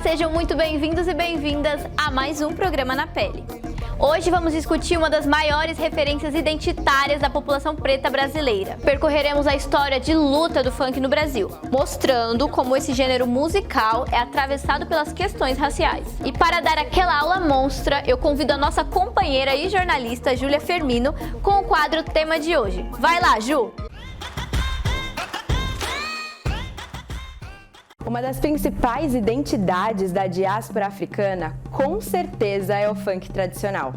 sejam muito bem-vindos e bem-vindas a mais um Programa na Pele. Hoje vamos discutir uma das maiores referências identitárias da população preta brasileira. Percorreremos a história de luta do funk no Brasil, mostrando como esse gênero musical é atravessado pelas questões raciais. E para dar aquela aula monstra, eu convido a nossa companheira e jornalista Júlia Fermino com o quadro Tema de hoje. Vai lá, Ju! Uma das principais identidades da diáspora africana, com certeza, é o funk tradicional.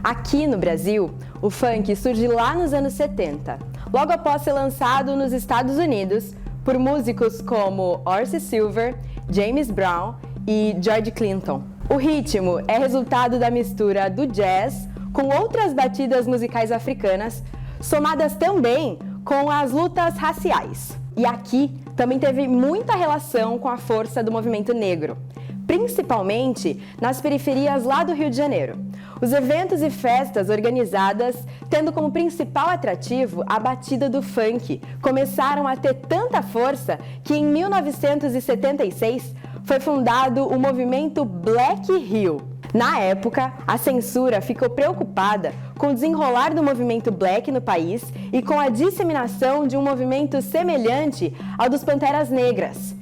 Aqui no Brasil, o funk surge lá nos anos 70, logo após ser lançado nos Estados Unidos por músicos como Horace Silver, James Brown e George Clinton. O ritmo é resultado da mistura do jazz com outras batidas musicais africanas, somadas também com as lutas raciais. E aqui também teve muita relação com a força do movimento negro, principalmente nas periferias lá do Rio de Janeiro. Os eventos e festas organizadas, tendo como principal atrativo a batida do funk, começaram a ter tanta força que em 1976 foi fundado o movimento Black Rio. Na época, a censura ficou preocupada com o desenrolar do movimento Black no país e com a disseminação de um movimento semelhante ao dos Panteras Negras.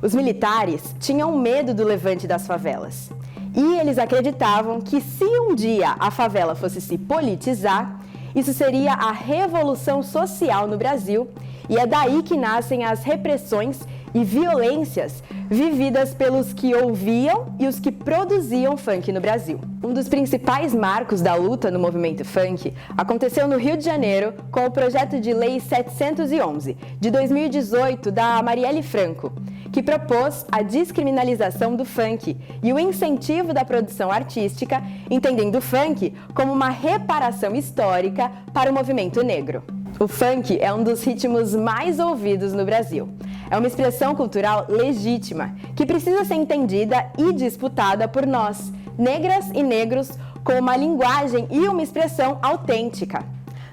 Os militares tinham medo do levante das favelas e eles acreditavam que se um dia a favela fosse se politizar, isso seria a revolução social no Brasil, e é daí que nascem as repressões e violências vividas pelos que ouviam e os que produziam funk no Brasil. Um dos principais marcos da luta no movimento funk aconteceu no Rio de Janeiro com o projeto de lei 711, de 2018, da Marielle Franco, que propôs a descriminalização do funk e o incentivo da produção artística, entendendo o funk como uma reparação histórica para o movimento negro. O funk é um dos ritmos mais ouvidos no Brasil. É uma expressão cultural legítima, que precisa ser entendida e disputada por nós, negras e negros, com uma linguagem e uma expressão autêntica.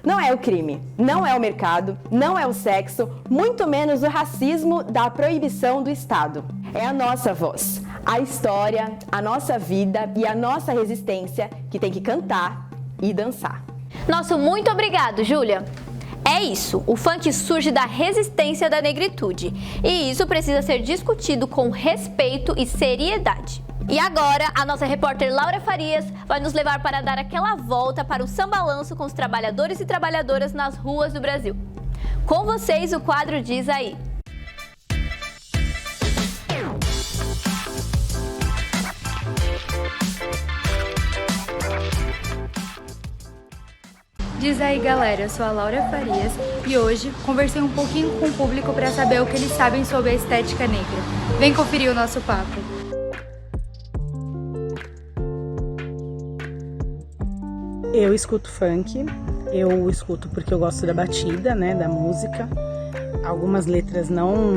Não é o crime, não é o mercado, não é o sexo, muito menos o racismo da proibição do Estado. É a nossa voz, a história, a nossa vida e a nossa resistência que tem que cantar e dançar. Nosso muito obrigado, Júlia! É isso, o funk surge da resistência da negritude, e isso precisa ser discutido com respeito e seriedade. E agora, a nossa repórter Laura Farias vai nos levar para dar aquela volta para o sambalanço com os trabalhadores e trabalhadoras nas ruas do Brasil. Com vocês, o quadro Diz Aí. Diz aí, galera, eu sou a Laura Farias e hoje conversei um pouquinho com o público para saber o que eles sabem sobre a estética negra. Vem conferir o nosso papo. Eu escuto funk, eu escuto porque eu gosto da batida, né, da música. Algumas letras não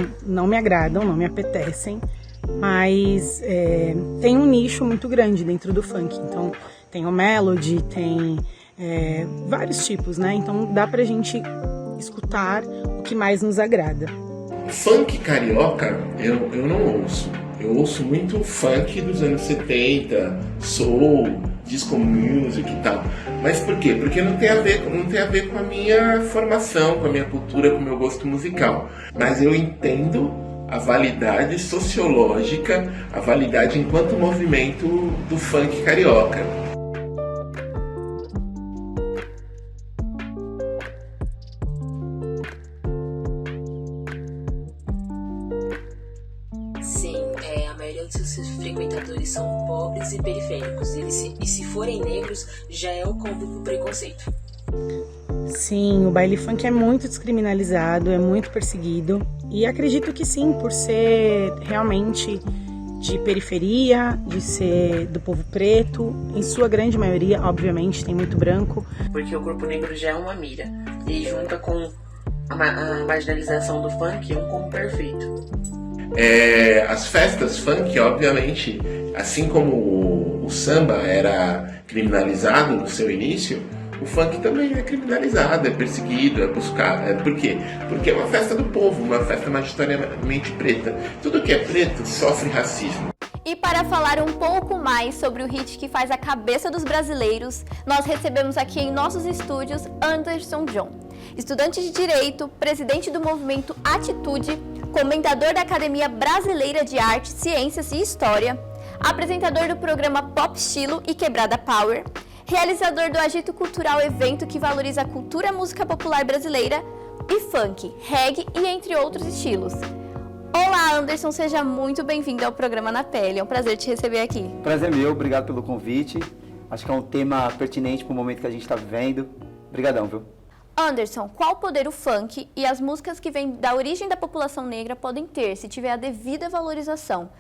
me agradam, não me apetecem, mas tem um nicho muito grande dentro do funk. Então tem o melody, tem vários tipos, né? Então dá pra gente escutar o que mais nos agrada. Funk carioca eu não ouço. Eu ouço muito funk dos anos 70, soul, disco music e tal. Mas por quê? Porque não tem a ver com a minha formação, com a minha cultura, com o meu gosto musical. Mas eu entendo a validade sociológica, a validade enquanto movimento do funk carioca. A maioria dos seus frequentadores são pobres e periféricos, e se forem negros, já é o combo pro preconceito. Sim, o baile funk é muito descriminalizado, é muito perseguido, e acredito que sim, por ser realmente de periferia, de ser do povo preto, em sua grande maioria, obviamente, tem muito branco. Porque o corpo negro já é uma mira, e junta com a marginalização do funk é um combo perfeito. As festas funk, obviamente, assim como o samba era criminalizado no seu início, o funk também é criminalizado, é perseguido, é buscado. Por quê? Porque é uma festa do povo, uma festa majoritariamente preta. Tudo que é preto sofre racismo. E para falar um pouco mais sobre o hit que faz a cabeça dos brasileiros, nós recebemos aqui em nossos estúdios Anderson John, estudante de Direito, presidente do movimento Atitude, comendador da Academia Brasileira de Arte, Ciências e História, apresentador do programa Pop Estilo e Quebrada Power, realizador do Agito Cultural, evento que valoriza a cultura e a música popular brasileira, e funk, reggae e entre outros estilos. Olá, Anderson, seja muito bem-vindo ao programa Na Pele. É um prazer te receber aqui. Prazer meu, obrigado pelo convite. Acho que é um tema pertinente para o momento que a gente está vivendo. Obrigadão, viu? Anderson, qual poder o funk e as músicas que vêm da origem da população negra podem ter se tiver a devida valorização,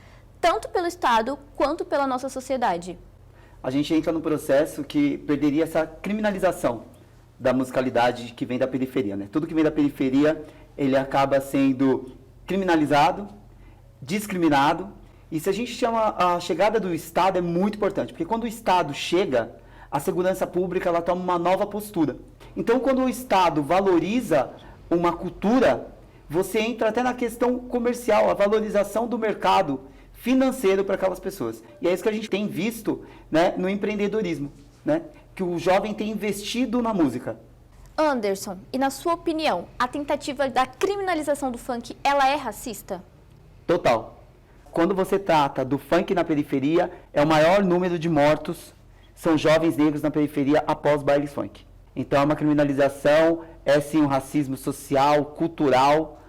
tanto pelo Estado quanto pela nossa sociedade? A gente entra num processo que perderia essa criminalização da musicalidade que vem da periferia, né? Tudo que vem da periferia, ele acaba sendo criminalizado, discriminado, e se a gente chama a chegada do Estado é muito importante, porque quando o Estado chega, a segurança pública ela toma uma nova postura. Então, quando o Estado valoriza uma cultura, você entra até na questão comercial, a valorização do mercado financeiro para aquelas pessoas. E é isso que a gente tem visto, né, no empreendedorismo, né, que o jovem tem investido na música. Anderson, e na sua opinião, a tentativa da criminalização do funk, ela é racista? Total. Quando você trata do funk na periferia, é o maior número de mortos, são jovens negros na periferia após bailes funk. Então é uma criminalização, é sim um racismo social, cultural,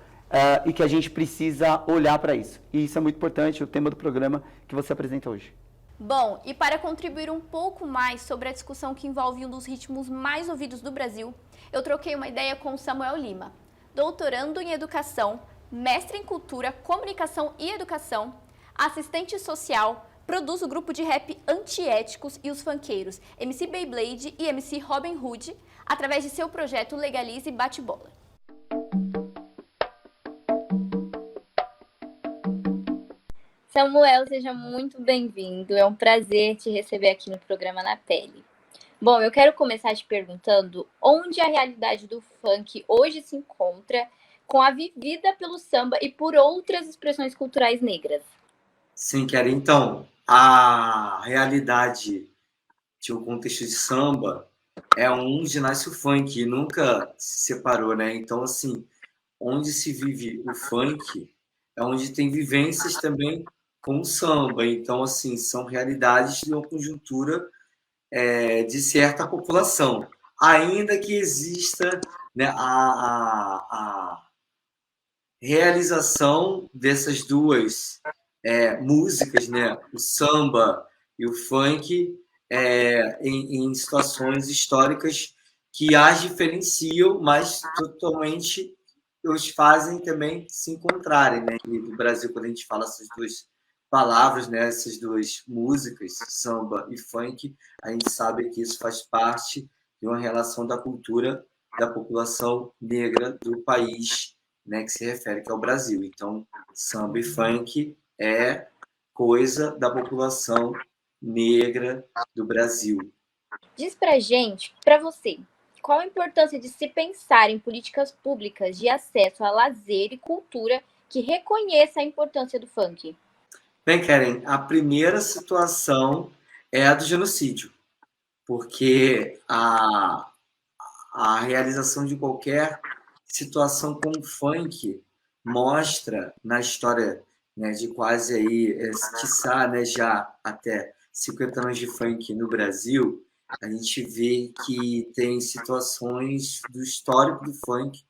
e que a gente precisa olhar para isso. E isso é muito importante, o tema do programa que você apresenta hoje. Bom, e para contribuir um pouco mais sobre a discussão que envolve um dos ritmos mais ouvidos do Brasil, eu troquei uma ideia com o Samuel Lima, doutorando em Educação, mestre em Cultura, Comunicação e Educação, assistente social, produz o grupo de rap Antiéticos e os Funkeiros, MC Beyblade e MC Robin Hood, através de seu projeto Legalize Bate-Bola. Samuel, seja muito bem-vindo. É um prazer te receber aqui no programa Na Pele. Bom, eu quero começar te perguntando onde a realidade do funk hoje se encontra com a vivida pelo samba e por outras expressões culturais negras. Sim, Kelly. Então, a realidade de um contexto de samba é onde nasce o funk e nunca se separou, né? Então, assim, onde se vive o funk é onde tem vivências também com o samba. Então, assim, são realidades de uma conjuntura de certa população. Ainda que exista, né, a realização dessas duas músicas, né, o samba e o funk, em situações históricas que as diferenciam, mas totalmente os fazem também se encontrarem, né? E no Brasil, quando a gente fala essas duas palavras, né, essas duas músicas, samba e funk, a gente sabe que isso faz parte de uma relação da cultura da população negra do país, né, que se refere que é o Brasil. Então, samba e funk é coisa da população negra do Brasil. Diz pra gente, pra você, qual a importância de se pensar em políticas públicas de acesso a lazer e cultura que reconheça a importância do funk? Bem, Karen, a primeira situação é a do genocídio, porque a realização de qualquer situação com o funk mostra na história, né, de quase aí, quiçá, né, já até 50 anos de funk no Brasil, a gente vê que tem situações do histórico do funk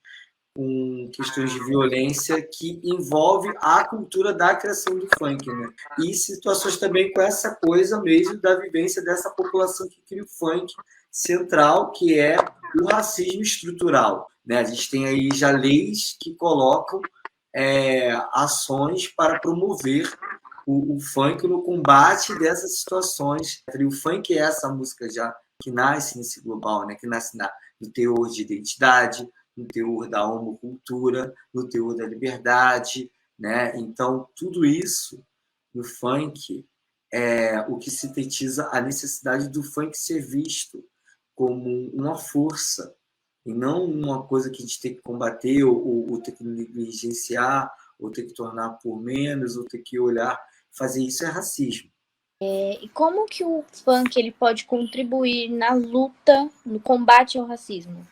com questões de violência que envolve a cultura da criação do funk, né? E situações também com essa coisa mesmo da vivência dessa população que cria o funk central, que é o racismo estrutural, né? A gente tem aí já leis que colocam ações para promover o funk no combate dessas situações. O funk é essa música já que nasce nesse global, né? Que nasce no teor de identidade, no teor da homocultura, no teor da liberdade, né? Então, tudo isso no funk é o que sintetiza a necessidade do funk ser visto como uma força e não uma coisa que a gente tem que combater ou ter que negligenciar ou ter que tornar por menos ou ter que olhar fazer isso é racismo. E como que o funk ele pode contribuir na luta, no combate ao racismo?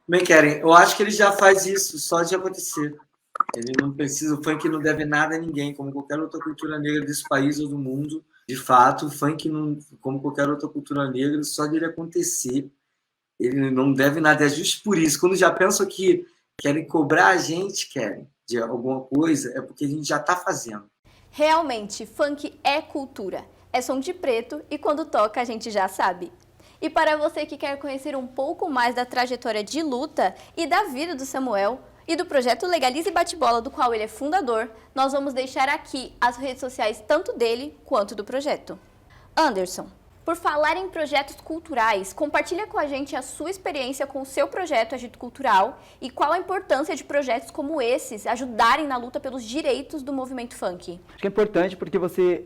Bem, Karen, eu acho que ele já faz isso só de acontecer. Ele não precisa, o funk não deve nada a ninguém, como qualquer outra cultura negra desse país ou do mundo. De fato, o funk, não, como qualquer outra cultura negra, só dele acontecer, ele não deve nada. É justo por isso. Quando já pensam que querem cobrar a gente, de alguma coisa, é porque a gente já está fazendo. Realmente, funk é cultura. É som de preto e quando toca a gente já sabe. E para você que quer conhecer um pouco mais da trajetória de luta e da vida do Samuel e do projeto Legalize Bate-Bola, do qual ele é fundador, nós vamos deixar aqui as redes sociais tanto dele quanto do projeto. Anderson, por falar em projetos culturais, compartilha com a gente a sua experiência com o seu projeto Agito Cultural e qual a importância de projetos como esses ajudarem na luta pelos direitos do movimento funk. Acho que é importante porque você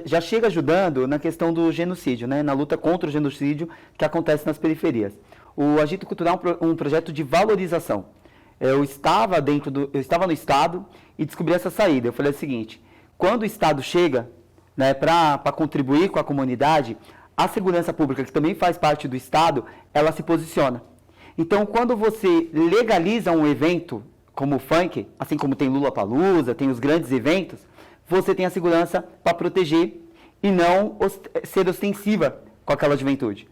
já chega ajudando na questão do genocídio, né? Na luta contra o genocídio que acontece nas periferias. O Agito Cultural é um projeto de valorização. Eu estava no Estado e descobri essa saída. Eu falei o seguinte, quando o Estado chega, né, para contribuir com a comunidade, a segurança pública, que também faz parte do Estado, ela se posiciona. Então, quando você legaliza um evento como o funk, assim como tem Lollapalooza, tem os grandes eventos, você tem a segurança para proteger e não ser ostensiva com aquela juventude.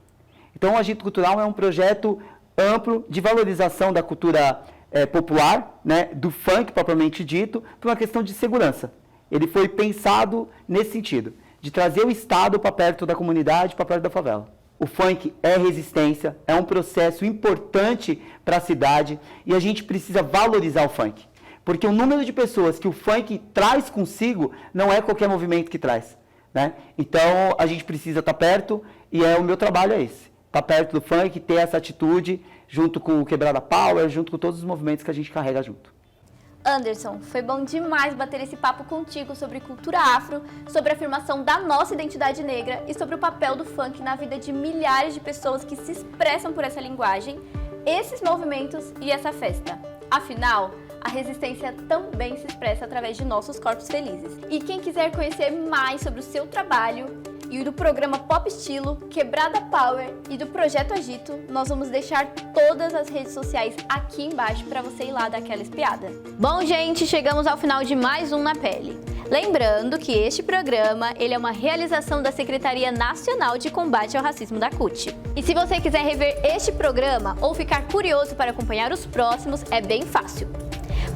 Então, o Agito Cultural é um projeto amplo de valorização da cultura popular, né, do funk propriamente dito, por uma questão de segurança. Ele foi pensado nesse sentido, de trazer o Estado para perto da comunidade, para perto da favela. O funk é resistência, é um processo importante para a cidade e a gente precisa valorizar o funk. Porque o número de pessoas que o funk traz consigo não é qualquer movimento que traz, né? Então, a gente precisa estar perto e o meu trabalho é esse. Estar perto do funk, ter essa atitude junto com o Quebrada Power, junto com todos os movimentos que a gente carrega junto. Anderson, foi bom demais bater esse papo contigo sobre cultura afro, sobre a afirmação da nossa identidade negra e sobre o papel do funk na vida de milhares de pessoas que se expressam por essa linguagem, esses movimentos e essa festa. Afinal, a resistência também se expressa através de nossos corpos felizes. E quem quiser conhecer mais sobre o seu trabalho e do programa Pop Estilo, Quebrada Power e do Projeto Agito, nós vamos deixar todas as redes sociais aqui embaixo para você ir lá dar aquela espiada. Bom, gente, chegamos ao final de mais um Na Pele. Lembrando que este programa ele é uma realização da Secretaria Nacional de Combate ao Racismo da CUT. E se você quiser rever este programa ou ficar curioso para acompanhar os próximos, é bem fácil.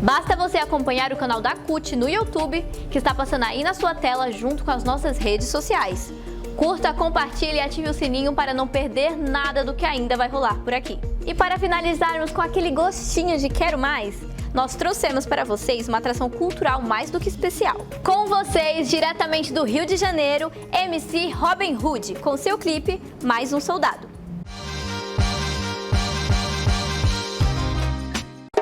Basta você acompanhar o canal da CUT no YouTube, que está passando aí na sua tela junto com as nossas redes sociais. Curta, compartilhe e ative o sininho para não perder nada do que ainda vai rolar por aqui. E para finalizarmos com aquele gostinho de quero mais, nós trouxemos para vocês uma atração cultural mais do que especial. Com vocês, diretamente do Rio de Janeiro, MC Robin Hood, com seu clipe Mais um Soldado.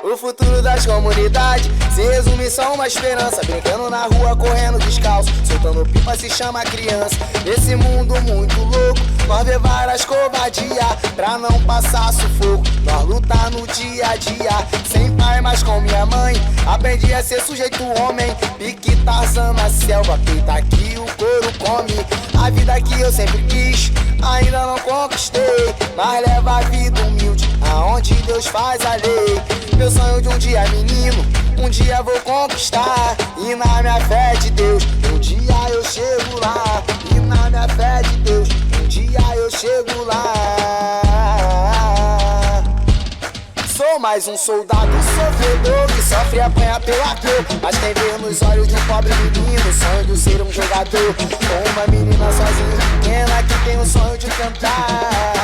O futuro das comunidades se resume só uma esperança. Brincando na rua, correndo descalço, soltando pipa se chama criança. Nesse mundo muito louco, nós vê várias covardias pra não passar sufoco. Nós lutar no dia a dia, sem pai mas com minha mãe. Aprendi a ser sujeito homem, pique Tarzan na selva. Peita que o couro come, a vida que eu sempre quis, ainda não conquistei. Mas leva a vida humilde, aonde Deus faz a lei. Meu sonho de um dia menino, um dia vou conquistar. E na minha fé de Deus, um dia eu chego lá. E na minha fé de Deus, um dia eu chego lá. Sou mais um soldado sofredor que sofre e apanha pela cor. Mas tem ver nos olhos de um pobre menino, sonho de ser um jogador. Com uma menina sozinha, pequena que tem o sonho de cantar.